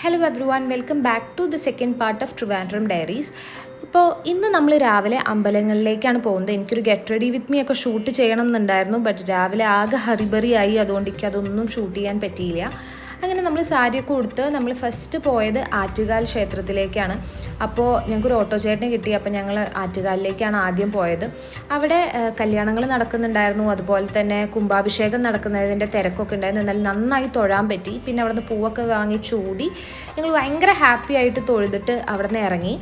Hello everyone, welcome back to the second part of Trivandrum diaries. ഇപ്പോൾ ഇന്ന് നമ്മൾ രാവിലെ അമ്പലങ്ങളിലേക്കാണ് പോകുന്നത്. എനിക്കൊരു ഗെറ്റ് റെഡി വിത്ത് മീ ഒക്കെ ഷൂട്ട് ചെയ്യണം എന്നുണ്ടായിരുന്നു. ബട്ട് രാവിലെ ആകെ ഹറിബറി ആയി, അതുകൊണ്ട് എനിക്ക് അതൊന്നും ഷൂട്ട് ചെയ്യാൻ പറ്റിയില്ല. അങ്ങനെ നമ്മൾ സാരിയൊക്കെ കൊടുത്ത് നമ്മൾ ഫസ്റ്റ് പോയത് ആറ്റുകാൽ ക്ഷേത്രത്തിലേക്കാണ്. അപ്പോൾ ഞങ്ങൾക്കൊരു ഓട്ടോ ചേട്ടനെ കിട്ടി. അപ്പോൾ ഞങ്ങൾ ആറ്റുകാലിലേക്കാണ് ആദ്യം പോയത്. അവിടെ കല്യാണങ്ങൾ നടക്കുന്നുണ്ടായിരുന്നു, അതുപോലെ തന്നെ കുംഭാഭിഷേകം നടക്കുന്നതിൻ്റെ തിരക്കൊക്കെ ഉണ്ടായിരുന്നു. എന്നാൽ നന്നായി തൊഴാൻ പറ്റി. പിന്നെ അവിടെ നിന്ന് പൂവൊക്കെ വാങ്ങി ചൂടി ഞങ്ങൾ ഭയങ്കര ഹാപ്പി ആയിട്ട് തൊഴുതിട്ട് അവിടെ നിന്ന് ഇറങ്ങി.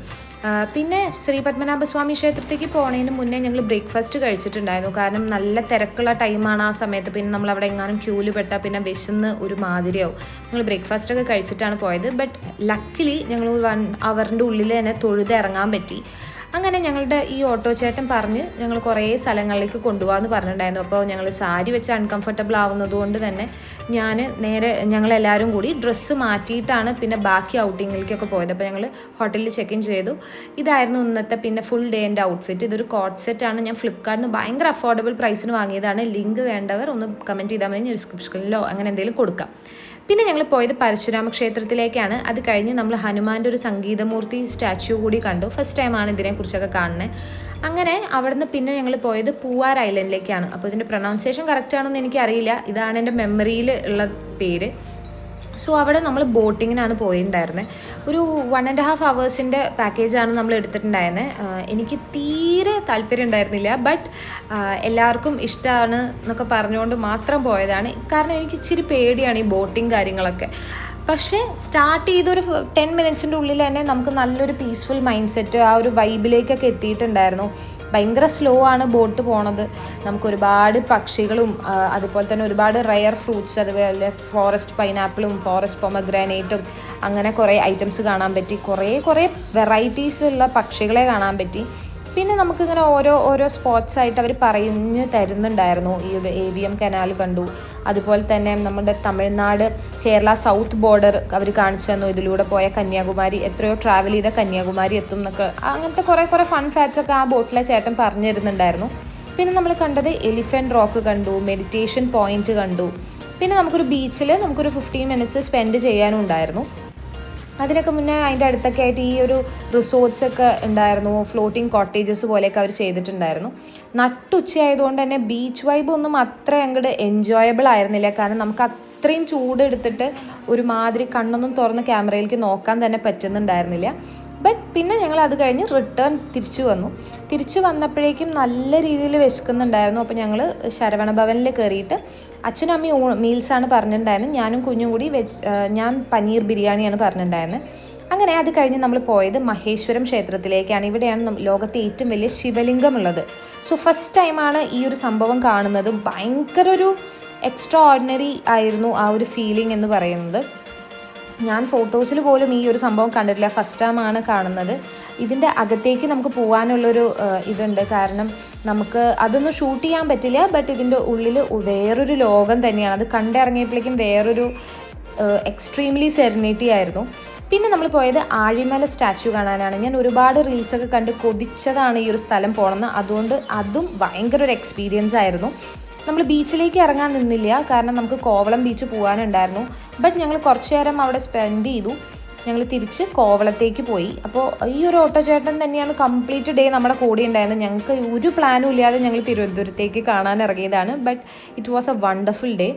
പിന്നെ ശ്രീ പത്മനാഭസ്വാമി ക്ഷേത്രത്തേക്ക് പോകുന്നതിന് മുന്നേ ഞങ്ങൾ ബ്രേക്ക്ഫാസ്റ്റ് കഴിച്ചിട്ടുണ്ടായിരുന്നു. കാരണം നല്ല തിരക്കുള്ള ടൈമാണ് ആ സമയത്ത്. പിന്നെ നമ്മൾ അവിടെ എങ്ങാനും ക്യൂല് പെട്ടാൽ പിന്നെ വിശന്ന് ഒരു മാതിരിയാവും. ഞങ്ങൾ ബ്രേക്ക്ഫാസ്റ്റൊക്കെ കഴിച്ചിട്ടാണ് പോയത്. ബട്ട് ലക്കിലി ഞങ്ങൾ 1 അവറിൻ്റെ ഉള്ളിൽ തന്നെ തൊഴുത് ഇറങ്ങാൻ പറ്റി. അങ്ങനെ ഞങ്ങളുടെ ഈ ഓട്ടോ ചേട്ടൻ പറഞ്ഞ് ഞങ്ങൾ കുറേ സ്ഥലങ്ങളിലേക്ക് കൊണ്ടുപോകാമെന്ന് പറഞ്ഞിട്ടുണ്ടായിരുന്നു. അപ്പോൾ ഞങ്ങൾ സാരി വെച്ച് അൺകംഫർട്ടബിൾ ആവുന്നതുകൊണ്ട് തന്നെ ഞങ്ങളെല്ലാവരും കൂടി ഡ്രസ്സ് മാറ്റിയിട്ടാണ് പിന്നെ ബാക്കി ഔട്ടിങ്ങിലേക്കൊക്കെ പോയത്. അപ്പോൾ ഞങ്ങൾ ഹോട്ടലിൽ ചെക്ക് ഇൻ ചെയ്തു. ഇതായിരുന്നു ഇന്നത്തെ പിന്നെ ഫുൾ ഡേ എൻ്റെ ഔട്ട്ഫിറ്റ്. ഇതൊരു കോട്ട് സെറ്റാണ്. ഞാൻ ഫ്ലിപ്കാർട്ടിൽ നിന്ന് ഭയങ്കര അഫോർഡബിൾ പ്രൈസിന് വാങ്ങിയതാണ്. ലിങ്ക് വേണ്ടവർ ഒന്ന് കമൻറ്റ് ചെയ്താൽ മതി, ഞാൻ ഡിസ്ക്രിപ്ഷനിലോ അങ്ങനെ എന്തെങ്കിലും കൊടുക്കാം. പിന്നെ ഞങ്ങൾ പോയത് പരശുരാമ ക്ഷേത്രത്തിലേക്കാണ്. അത് കഴിഞ്ഞ് നമ്മൾ ഹനുമാൻ്റെ ഒരു സംഗീതമൂർത്തി സ്റ്റാച്യു കൂടി കണ്ടു. ഫസ്റ്റ് ടൈമാണ് ഇതിനെക്കുറിച്ചൊക്കെ കാണുന്നത്. അങ്ങനെ അവിടുന്ന് പിന്നെ ഞങ്ങൾ പോയത് പൂവാർ ഐലൻഡിലേക്കാണ്. അപ്പോൾ ഇതിൻ്റെ പ്രൊനൗൺസിയേഷൻ കറക്റ്റ് ആണെന്ന് എനിക്കറിയില്ല. ഇതാണ് എൻ്റെ മെമ്മറിയിൽ ഉള്ള പേര്. സോ അവിടെ നമ്മൾ ബോട്ടിങ്ങിനാണ് പോയിട്ടുണ്ടായിരുന്നത്. ഒരു 1.5 hours പാക്കേജാണ് നമ്മൾ എടുത്തിട്ടുണ്ടായിരുന്നത്. എനിക്ക് തീരെ താല്പര്യം ഉണ്ടായിരുന്നില്ല. ബട്ട് എല്ലാവർക്കും ഇഷ്ടമാണ് എന്നൊക്കെ പറഞ്ഞുകൊണ്ട് മാത്രം പോയതാണ്. കാരണം എനിക്ക് ഇച്ചിരി പേടിയാണ് ഈ ബോട്ടിങ് കാര്യങ്ങളൊക്കെ. പക്ഷേ സ്റ്റാർട്ട് ചെയ്തൊരു 10 minutes ഉള്ളിൽ തന്നെ നമുക്ക് നല്ലൊരു പീസ്ഫുൾ മൈൻഡ് സെറ്റ്, ആ ഒരു വൈബിലേക്കൊക്കെ എത്തിയിട്ടുണ്ടായിരുന്നു. ഭയങ്കര സ്ലോ ആണ് ബോട്ട് പോണത്. നമുക്ക് ഒരുപാട് പക്ഷികളും അതുപോലെ തന്നെ ഒരുപാട് റയർ ഫ്രൂട്ട്സ്, അതുപോലെ ഫോറസ്റ്റ് പൈനാപ്പിളും ഫോറസ്റ്റ് പൊമഗ്രാനേറ്റും അങ്ങനെ കുറേ ഐറ്റംസ് കാണാൻ പറ്റി. കുറേ വെറൈറ്റീസ് ഉള്ള പക്ഷികളെ കാണാൻ പറ്റി. പിന്നെ നമുക്കിങ്ങനെ ഓരോ സ്പോട്ട്സ് ആയിട്ട് അവർ പറഞ്ഞു തരുന്നുണ്ടായിരുന്നു. ഈ ഒരു AVM കനാൽ കണ്ടു. അതുപോലെ തന്നെ നമ്മുടെ തമിഴ്നാട് കേരള സൗത്ത് ബോർഡർ അവർ കാണിച്ചു തന്നു. ഇതിലൂടെ പോയ കന്യാകുമാരി, എത്രയോ ട്രാവൽ ചെയ്ത കന്യാകുമാരി എത്തും എന്നൊക്കെ, അങ്ങനത്തെ കുറേ ഫൺ ഫാക്ട്സൊക്കെ ആ ബോട്ടിലെ ചേട്ടൻ പറഞ്ഞു തരുന്നുണ്ടായിരുന്നു. പിന്നെ നമ്മൾ കണ്ടത് എലിഫൻറ്റ് റോക്ക് കണ്ടു, മെഡിറ്റേഷൻ പോയിന്റ് കണ്ടു. പിന്നെ നമുക്കൊരു ബീച്ചിൽ നമുക്കൊരു 15 minutes സ്പെൻഡ് ചെയ്യാനും ഉണ്ടായിരുന്നു. അതിനൊക്കെ മുന്നേ അതിൻ്റെ അടുത്തൊക്കെ ആയിട്ട് ഈ ഒരു റിസോർട്ട്സൊക്കെ ഉണ്ടായിരുന്നു. ഫ്ലോട്ടിങ് കോട്ടേജസ് പോലെയൊക്കെ അവർ ചെയ്തിട്ടുണ്ടായിരുന്നു. നട്ടുച്ചയായതുകൊണ്ട് തന്നെ ബീച്ച് വൈബ് ഒന്നും അത്ര അങ്ങോട്ട് എൻജോയബിൾ ആയിരുന്നില്ല. കാരണം നമുക്ക് അത്രയും ചൂടെടുത്തിട്ട് ഒരുമാതിരി കണ്ണൊന്നും തുറന്ന് ക്യാമറയിലേക്ക് നോക്കാൻ തന്നെ പറ്റുന്നുണ്ടായിരുന്നില്ല. ബട്ട് പിന്നെ ഞങ്ങൾ അത് കഴിഞ്ഞ് തിരിച്ചു വന്നപ്പോഴേക്കും നല്ല രീതിയിൽ വിശക്കുന്നുണ്ടായിരുന്നു. അപ്പോൾ ഞങ്ങൾ ശരവണ ഭവനിൽ കയറിയിട്ട് അച്ഛനും അമ്മയും മീൽസാണ് പറഞ്ഞിട്ടുണ്ടായിരുന്നത്. ഞാനും കുഞ്ഞും കൂടി ഞാൻ പനീർ ബിരിയാണിയാണ് പറഞ്ഞിട്ടുണ്ടായിരുന്നത്. അങ്ങനെ അത് കഴിഞ്ഞ് നമ്മൾ പോയത് മഹേശ്വരം ക്ഷേത്രത്തിലേക്കാണ്. ഇവിടെയാണ് ലോകത്തെ ഏറ്റവും വലിയ ശിവലിംഗം ഉള്ളത്. സോ ഫസ്റ്റ് ടൈമാണ് ഈ ഒരു സംഭവം കാണുന്നത്. ഭയങ്കര ഒരു എക്സ്ട്രാ ഓർഡിനറി ആയിരുന്നു ആ ഒരു ഫീലിംഗ് എന്ന് പറയുന്നത്. ഞാൻ ഫോട്ടോസിൽ പോലും ഈ ഒരു സംഭവം കണ്ടിട്ടില്ല, ഫസ്റ്റ് ടൈമാണ് കാണുന്നത്. ഇതിൻ്റെ അകത്തേക്ക് നമുക്ക് പോകാനുള്ളൊരു ഇതുണ്ട്. കാരണം നമുക്ക് അതൊന്നും ഷൂട്ട് ചെയ്യാൻ പറ്റില്ല. ബട്ട് ഇതിൻ്റെ ഉള്ളിൽ വേറൊരു ലോകം തന്നെയാണ്. അത് കണ്ടിറങ്ങിയപ്പോഴേക്കും വേറൊരു എക്സ്ട്രീംലി സെറിനിറ്റി ആയിരുന്നു. പിന്നെ നമ്മൾ പോയത് ആഴിമല സ്റ്റാച്യു കാണാനാണ്. ഞാൻ ഒരുപാട് റീൽസൊക്കെ കണ്ട് കൊതിച്ചതാണ് ഈ ഒരു സ്ഥലം പോകണമെന്ന്. അതുകൊണ്ട് അതും ഭയങ്കര ഒരു എക്സ്പീരിയൻസ് ആയിരുന്നു. നമ്മൾ ബീച്ചിലേക്ക് ഇറങ്ങാൻ നിന്നില്ല, കാരണം നമുക്ക് കോവളം ബീച്ച് പോകാനുണ്ടായിരുന്നു. ബട്ട് ഞങ്ങൾ കുറച്ച് നേരം അവിടെ സ്പെൻഡ് ചെയ്തു. ഞങ്ങൾ തിരിച്ച് കോവളത്തേക്ക് പോയി. അപ്പോൾ ഈ ഒരു ഓട്ടോ ചേട്ടൻ തന്നെയാണ് കംപ്ലീറ്റ് ഡേ നമ്മുടെ കൂടെ ഉണ്ടായിരുന്നത്. ഞങ്ങൾക്ക് ഒരു പ്ലാനും ഇല്ലാതെ ഞങ്ങൾ തിരുവനന്തപുരത്തേക്ക് കാണാൻ ഇറങ്ങിയതാണ്. But it was A wonderful day.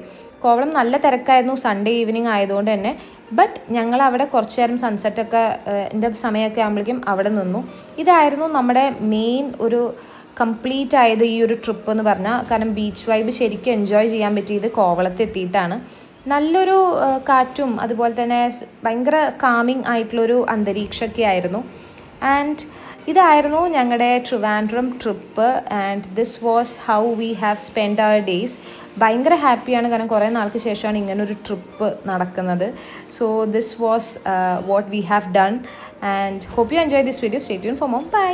Kovalam നല്ല തിരക്കായിരുന്നു, സൺഡേ ഈവനിങ് ആയതുകൊണ്ട് തന്നെ. ബട്ട് ഞങ്ങൾ അവിടെ കുറച്ച് നേരം സൺസെറ്റൊക്കെ എൻ്റെ സമയമൊക്കെ ആകുമ്പോഴേക്കും അവിടെ നിന്നു. ഇതായിരുന്നു നമ്മുടെ മെയിൻ ഒരു കംപ്ലീറ്റ് ആയത് ഈ ഒരു ട്രിപ്പ് എന്ന് പറഞ്ഞാൽ. കാരണം ബീച്ച് വൈബ് ശരിക്കും എൻജോയ് ചെയ്യാൻ പറ്റിയത് കോവളത്ത് എത്തിയിട്ടാണ്. നല്ലൊരു കാറ്റും അതുപോലെ തന്നെ ഭയങ്കര കാമിങ് ആയിട്ടുള്ളൊരു അന്തരീക്ഷമൊക്കെ ആയിരുന്നു. ആൻഡ് ഇതായിരുന്നു ഞങ്ങളുടെ Trivandrum trip. And this was how we have spend our days. ഭയങ്കര ഹാപ്പിയാണ്, കാരണം കുറേ നാൾക്ക് ശേഷമാണ് ഇങ്ങനൊരു ട്രിപ്പ് നടക്കുന്നത്. So this was what we have done and hope you enjoy this video. Stay tune for more. By.